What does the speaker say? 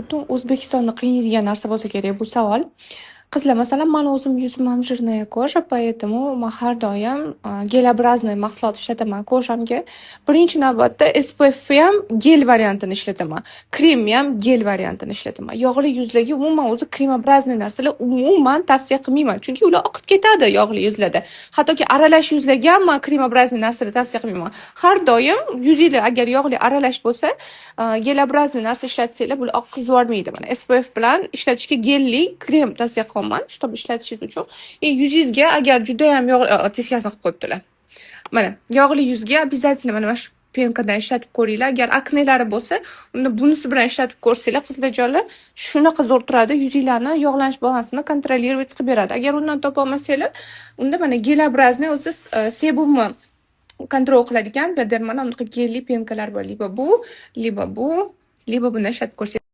butun O'zbekistonni qiynaydigan narsa bo'lsa kerak bu savol. Qizlar, masalan, mani o'zim yuzim ham жирная кожа, поэтому men har doim gelobrazный mahsulot ishlataman kojamga. Birinchi navbatda SPF ham gel variantini ishlataman. Kremni ham gel variantini ishlataman. Yog'li yuzlarga umuman o'zi kremobrazный narsalar umuman tavsiya qilmayman, chunki ular oqib ketadi yog'li yuzlarda. Hattoki aralash yuzlarga ham men kremobrazный narsalar tavsiya qilmayman. Har doim yuzingiz agar yog'li aralash bo'lsa, gelobrazный narsa ishlatsanglar, bular oq qizib yubormaydi. Mana SPF bilan ishlatishga gelli krem tavsiya qilaman, чтобы ishlatishingiz uchun. Yuzingizga agar juda ham teskasini qilib qo'yibdilar. Mana, yog'li yuzga обязательно mana shu penkadan ishlatib ko'ringlar. Agar aknelari bo'lsa, unda bunisi bilan ishlatib ko'rsanglar, qizlarjonlar, shunaqa zo'r turadi, yuzinglarni yog'lanish balansini kontrolировать qilib beradi. Agar undan topa olmasanglar, unda mana gelobrazный o'zi sebumni kontrol qiladigan, bu yerda mana bunaqa gelli penkalar bor. Liba bu, bundan ishlatib ko'rsangiz